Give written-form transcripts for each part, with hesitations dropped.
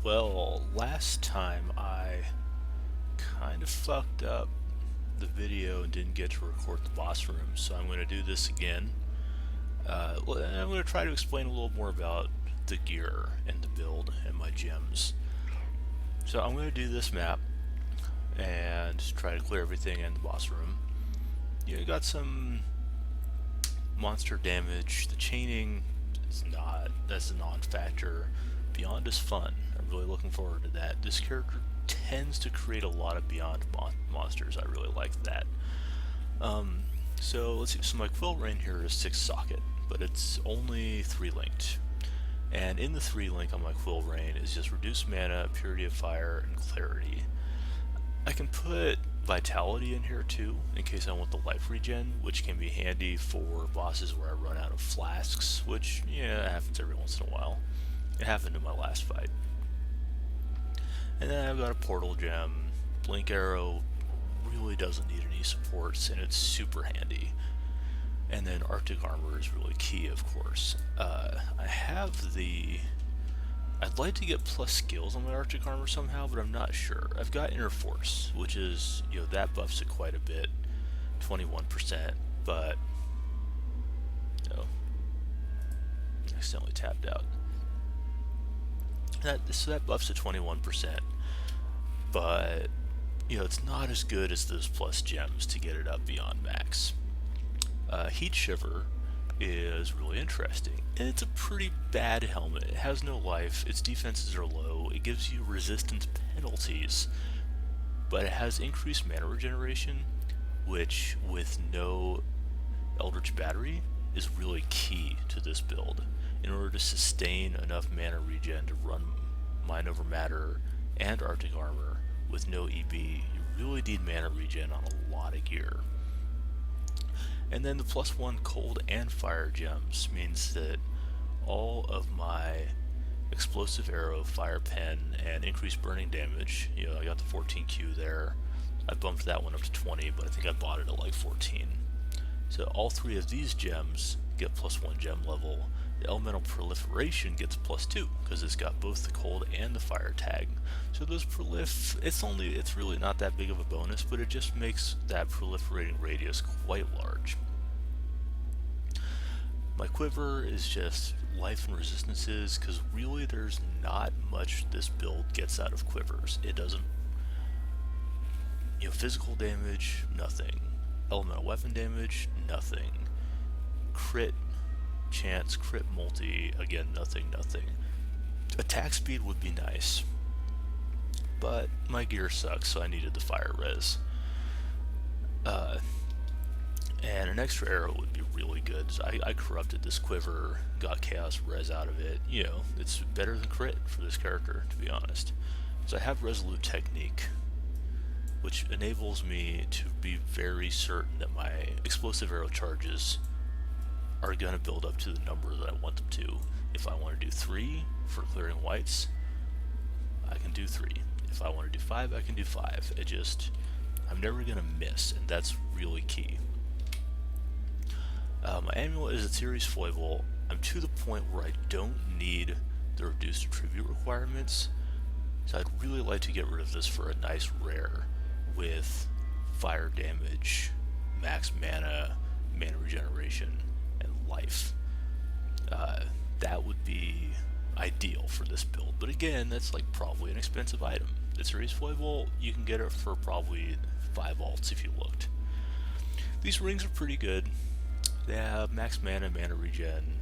Well, last time I kind of fucked up the video and didn't get to record the boss room, so I'm going to do this again. I'm going to try to explain a little more about the gear and the build and my gems. So I'm going to do this map and try to clear everything in the boss room. You got some monster damage. The chaining is that's a non-factor. Beyond is fun. I'm really looking forward to that. This character tends to create a lot of Beyond monsters. I really like that. So let's see. So my quill rain here is 6 socket, but it's only 3 linked. And in the 3 link on my quill rain is just reduced mana, purity of fire, and clarity. I can put vitality in here too, in case I want the life regen, which can be handy for bosses where I run out of flasks, which, yeah, happens every once in a while. It happened in my last fight. And then I've got a portal gem. Blink arrow really doesn't need any supports, and it's super handy. And then Arctic armor is really key, of course. I'd like to get plus skills on my Arctic armor somehow, but I'm not sure. I've got Inner Force, which is, that buffs it quite a bit, 21%, but, accidentally tapped out. So that buffs it 21%, but, it's not as good as those plus gems to get it up beyond max. Heat Shiver is really interesting, and it's a pretty bad helmet. It has no life, its defenses are low, it gives you resistance penalties, but it has increased mana regeneration, which with no Eldritch Battery is really key to this build. In order to sustain enough mana regen to run Mind Over Matter and Arctic Armor with no EB, you really need mana regen on a lot of gear. And then the +1 cold and fire gems means that all of my explosive arrow, fire pen, and increased burning damage, I got the 14Q there. I bumped that one up to 20, but I think I bought it at like 14. So all 3 of these gems get +1 gem level. The elemental proliferation gets +2 because it's got both the cold and the fire tag. So those it's really not that big of a bonus, but it just makes that proliferating radius quite large. My quiver is just life and resistances, because really there's not much this build gets out of quivers. It doesn't, physical damage, nothing. Elemental weapon damage, nothing. Crit chance, crit multi, again, nothing. Attack speed would be nice, but my gear sucks, so I needed the fire res. And an extra arrow would be really good. So I corrupted this quiver, got chaos res out of it. It's better than crit for this character, to be honest. So I have resolute technique, which enables me to be very certain that my explosive arrow charges are going to build up to the number that I want them to. If I want to do 3 for clearing whites, I can do 3. If I want to do 5, I can do 5. I'm never going to miss, and that's really key. My amulet is a series foible. I'm to the point where I don't need the reduced attribute requirements, so I'd really like to get rid of this for a nice rare with fire damage, max mana, mana regeneration, and life. That would be ideal for this build, but again, that's like probably an expensive item. The series foible, you can get it for probably 5 alts if you looked. These rings are pretty good. They have max mana, mana regen,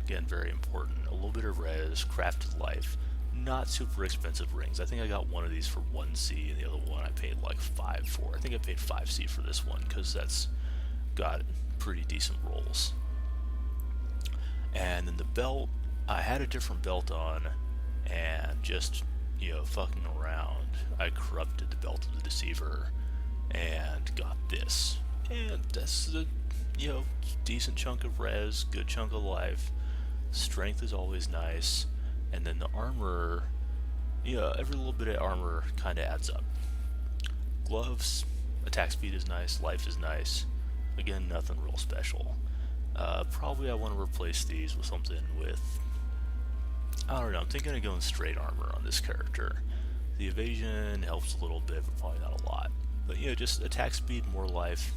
again very important, a little bit of res, crafted life, not super expensive rings. I think I got one of these for 1C and the other one I paid like 5 for. I think I paid 5C for this one because that's got pretty decent rolls. And then the belt, I had a different belt on, and just, fucking around, I corrupted the belt of the Deceiver and got this. And that's a, decent chunk of res, good chunk of life. Strength is always nice. And then the armor, every little bit of armor kind of adds up. Gloves, attack speed is nice, life is nice. Again, nothing real special. Probably I want to replace these with something with I don't know, I'm thinking of going straight armor on this character. The evasion helps a little bit, but probably not a lot. But you know, just attack speed, more life,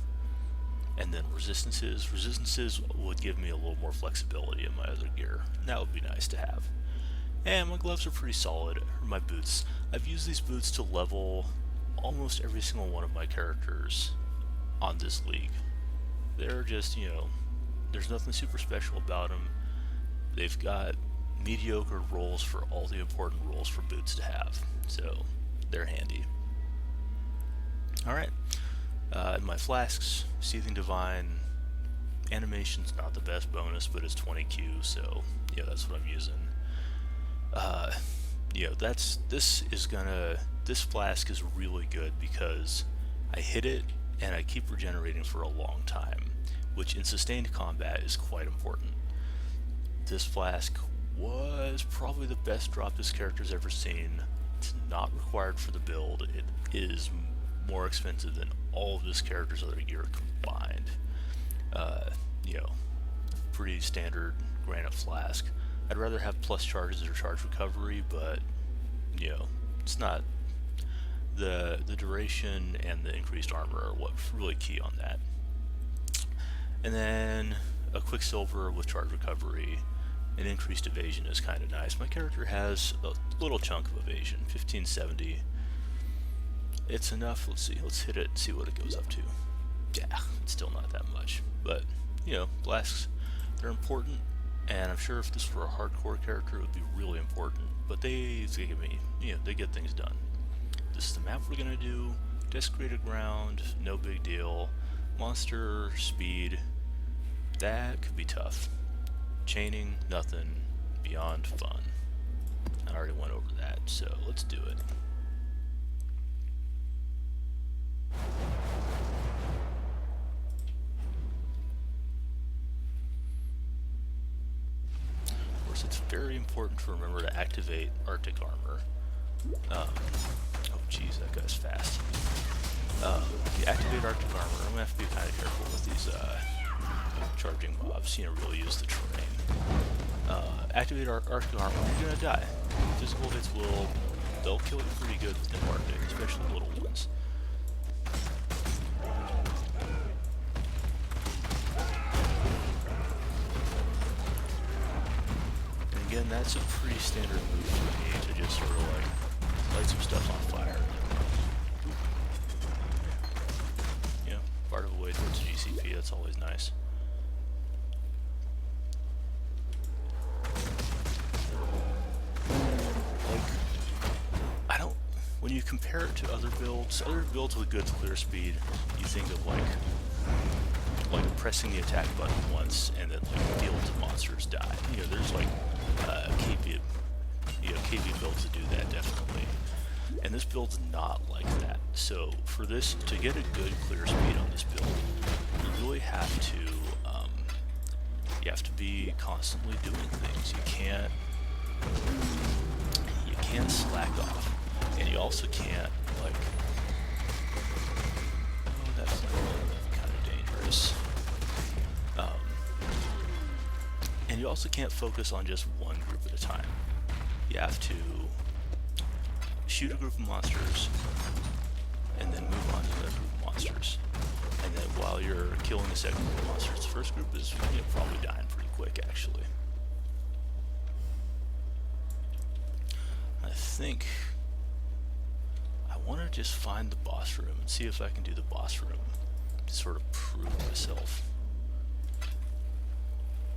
and then resistances. Resistances would give me a little more flexibility in my other gear, and that would be nice to have. And my gloves are pretty solid, or my boots. I've used these boots to level almost every single one of my characters on this league. They're just, you know, there's nothing super special about them. They've got mediocre rolls for all the important rolls for boots to have, so they're handy. Alright, my flasks, Seething Divine, animation's not the best bonus, but it's 20Q, so yeah, that's what I'm using. You know, this flask is really good because I hit it and I keep regenerating for a long time, which in sustained combat is quite important. This flask was probably the best drop this character's ever seen. It's not required for the build. It is more expensive than all of this character's other gear combined. You know, pretty standard granite flask. I'd rather have plus charges or charge recovery, but you know, it's not the duration and the increased armor are what's really key on that. And then a Quicksilver with charge recovery and increased evasion is kind of nice. My character has a little chunk of evasion, 1570. It's enough. Let's see. Let's hit it and see what it goes up to. Yeah, it's still not that much, but you know, flasks, they're important. And I'm sure if this were a hardcore character, it would be really important. But they give me, you know, they get things done. This is the map we're gonna do. Desecrated ground, no big deal. Monster speed, that could be tough. Chaining, nothing beyond fun. I already went over that, so let's do it. It's very important to remember to activate Arctic armor. Oh geez, that guy's fast. If you activate Arctic armor, I'm gonna have to be kind of careful with these charging mobs. You know, really use the terrain. Activate Arctic armor, you're gonna die. Physical hits they'll kill you pretty good with no Arctic, especially little ones. Again, that's a pretty standard move for me to just sort of like light some stuff on fire. You know, part of a way towards GCP, that's always nice. Like, when you compare it to other builds with good clear speed, you think of like pressing the attack button once and then like fields of monsters die. You know, there's like KV builds to do that definitely, and this build's not like that. So for this to get a good clear speed on this build, you really have to be constantly doing things. You can't slack off, and you also can't like. Oh, that's kind of dangerous. And you also can't focus on just one group at a time. You have to shoot a group of monsters, and then move on to another group of monsters. And then while you're killing the second group of monsters, the first group is probably dying pretty quick, actually. I think I want to just find the boss room and see if I can do the boss room to sort of prove myself.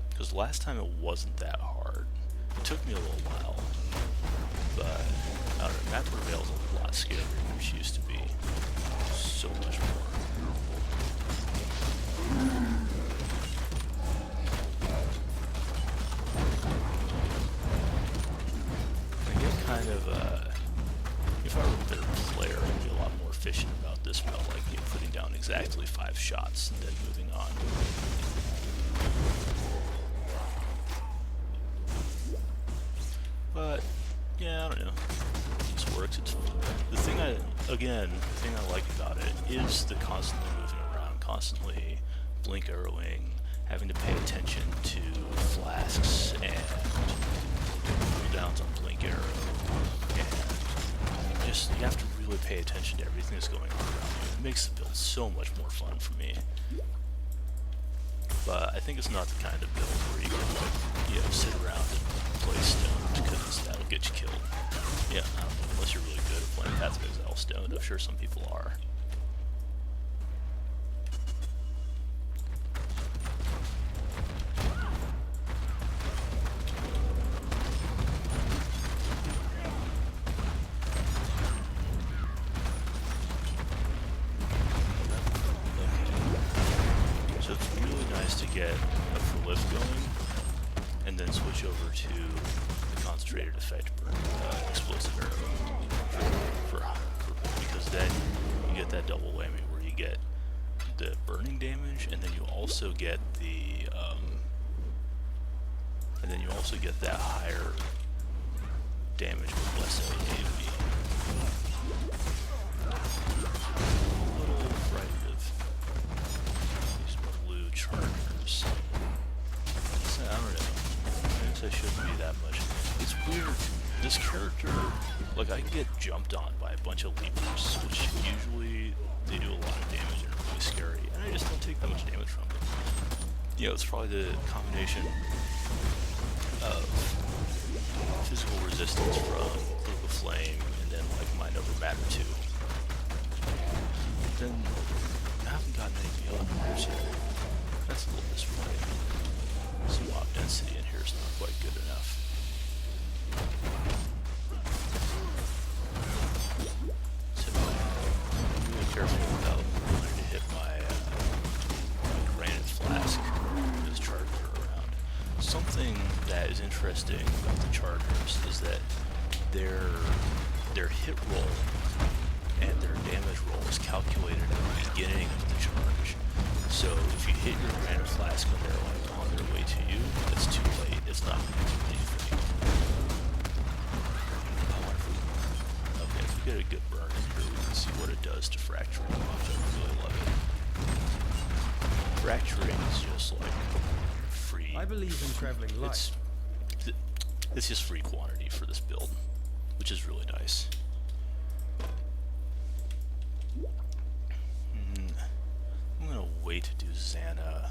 Because last time it wasn't that hard. It took me a little while, but I don't know, Map Prevail's a lot scarier than she used to be. So much more. I get kind of, if I were a better player, I'd be a lot more efficient about this spell, like putting down exactly 5 shots and then moving on. But yeah, I don't know. This works. It's the thing I like about it is the constantly moving around, constantly blink arrowing, having to pay attention to flasks and cooldowns on Blink Arrow, and just you have to really pay attention to everything that's going on around you. It makes the build so much more fun for me. But I think it's not the kind of build where you can, like, you know, sit around and play stoned, because that'll get you killed. Yeah, I don't know, unless you're really good at playing Path of Exile stoned. I'm sure some people are. So it's really nice to get a prolif going, and then switch over to the concentrated effect explosive arrow because then you get that double whammy where you get the burning damage, and then you also get the that higher damage with less AoE. A little frightened of these blue chargers. So, I don't know. I guess I shouldn't be that much. It's weird. This character, like, I get jumped on by a bunch of leapers, which usually they do a lot of damage and are really scary, and I just don't take that much damage from them. You know, it's probably the combination of physical resistance from Cloak of Flame, and then, like, Mind Over Matter too. Then, I haven't gotten any melee numbers yet. That's a little disappointing. Some mob density in here is not quite good enough. So, I'm really careful about wanting to hit my granite flask with this charger around. Something that is interesting about the chargers is that their hit roll and their damage roll is calculated at the beginning of the charge. So if you hit your granite flask when they're, like, on their way to you, it's too late. It's not going to do anything. Okay, if we get a good burn in here, we can see what it does to fracturing mobs. I really love it. Fracturing is just, like, free. I believe in traveling light. It's just free quantity for this build, which is really nice. I'm gonna wait to do Xana,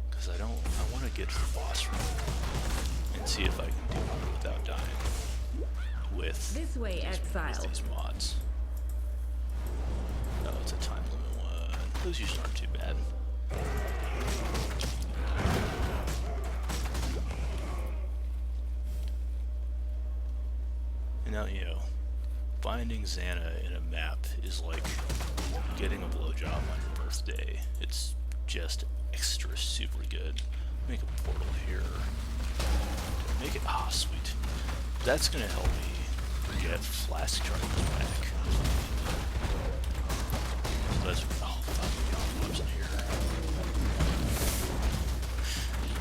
because I want to get to the boss room and see if I can do it without dying with this way, exile. These mods. No, it's a time limit one. Those usually aren't too bad. And now, you know, finding Xana in a map is like getting a blowjob on your birthday. It's just extra super good. Make a portal here. Make it, sweet. That's gonna help me get flask charges back. So that's, fuck, what's in here?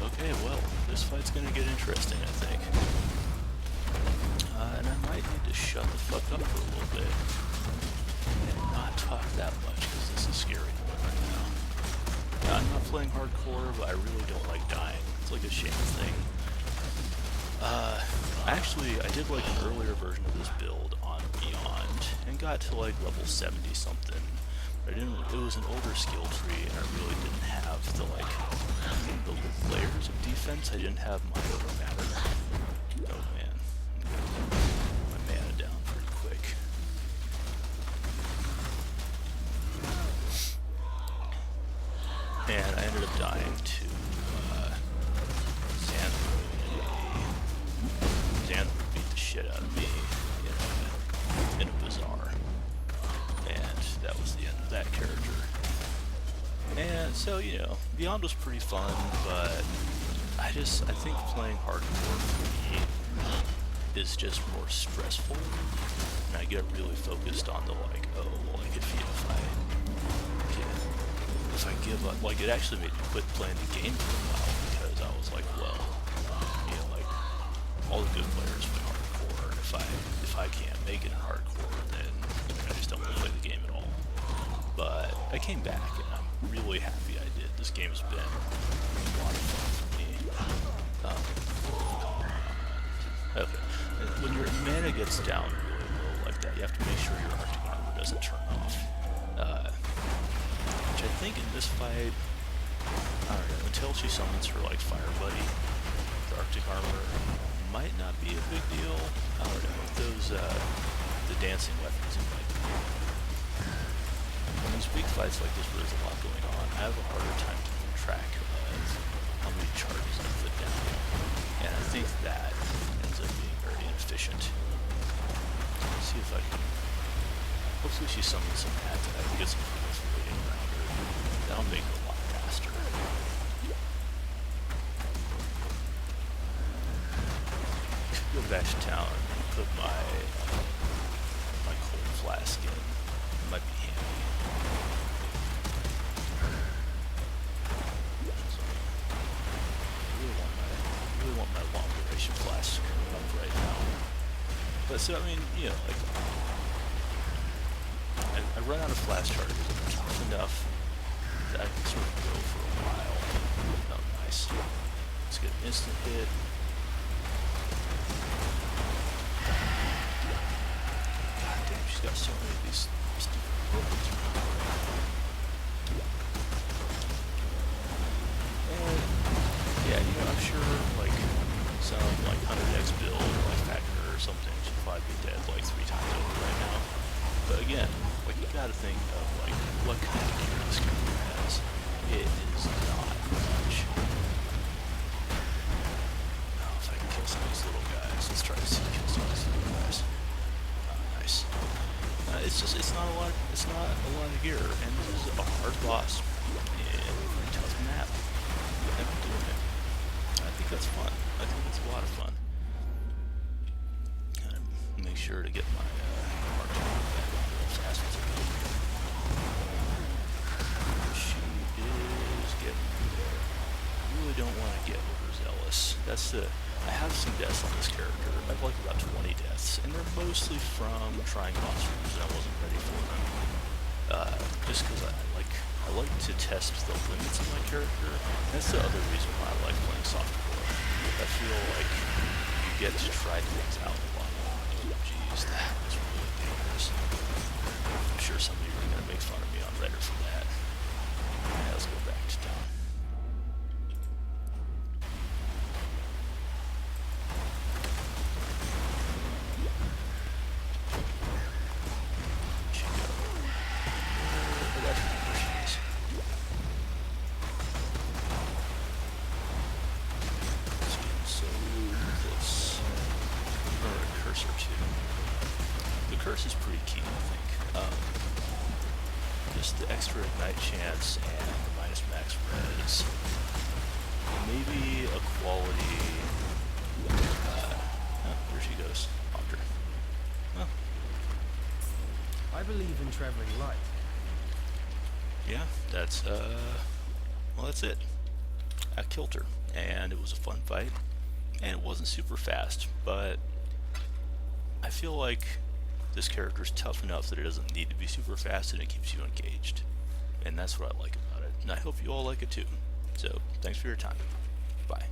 Okay, well, this fight's gonna get interesting, I think. And I might need to shut the fuck up for a little bit and not talk that much, because this is scary right now. Now, I'm not playing hardcore, but I really don't like dying. It's like a shame thing. Actually, I did like an earlier version of this build on Beyond and got to like level 70 something. But I didn't. It was an older skill tree, and I really didn't have the layers of defense. I didn't have my over matter. Oh man. My mana down pretty quick. And I ended up dying to Xana beat the shit out of me in a bazaar. And that was the end of that character. And so, you know, Beyond was pretty fun, but I think playing hardcore for me is just more stressful, and I get really focused on the like, oh, well, like if I give up, like it actually made me quit playing the game for a while, because I was like, well, you know, like all the good players play hardcore, and if I can't make it in hardcore, then I just don't want to play the game at all. But I came back, and I'm really happy I did. This game's been a lot of fun for me. Okay. When your mana gets down really low like that, you have to make sure your Arctic armor doesn't turn off. Which I think in this fight, I don't know, until she summons her like fire buddy, the Arctic armor might not be a big deal. I don't know. Those the dancing weapons in like in these big fights like this where there's a lot going on, I have a harder time keeping track of how many charges I put down. And I think that ends up being very inefficient. Let's see if I can. Hopefully she summons some hat that I can get some proliferating around her. That'll make it a lot faster. Go back to town and put my cold flask in. It might be handy. So, I really want my long duration flask up right now. But so I mean, you know, like I run out of flask charges. I'm tough enough that I can sort of go for a while. Oh, nice. Let's get an instant hit. She's got so many of these stupid weapons around. And yeah, you know, I'm sure like some like 100x build or like Factor or something should probably be dead like 3 times over right now. But again, like you gotta think of like what kind of gear this character has. It is not much. Oh, if I can kill some of these little guys, let's try to see kill some of these little guys. Nice. It's not a lot. It's not a lot of gear, and this is a hard boss in a pretty tough map. And I'm doing it. I think that's fun. I think it's a lot of fun. And make sure to get my mark back real fast as I go. She is getting there. I really don't want to get overzealous. That's the. I have some deaths on this character. I have like about 20 deaths, and they're mostly from trying boss rooms, and I wasn't ready for them. Just because I like to test the limits of my character. And that's the other reason why I like playing softcore. I feel like you get to try things out a lot. Oh, jeez, that was really dangerous. I'm sure some of you are going to make fun of me on Reddit for that. Yeah, let's go back to town. Curse is pretty key, I think. Just the extra ignite chance and the minus max res. Maybe a quality. There she goes. Popped her. Huh. I believe in traveling light. Yeah, that's well, that's it. I killed her, and it was a fun fight, and it wasn't super fast, but I feel like this character is tough enough that it doesn't need to be super fast and it keeps you engaged. And that's what I like about it. And I hope you all like it too. So, thanks for your time. Bye.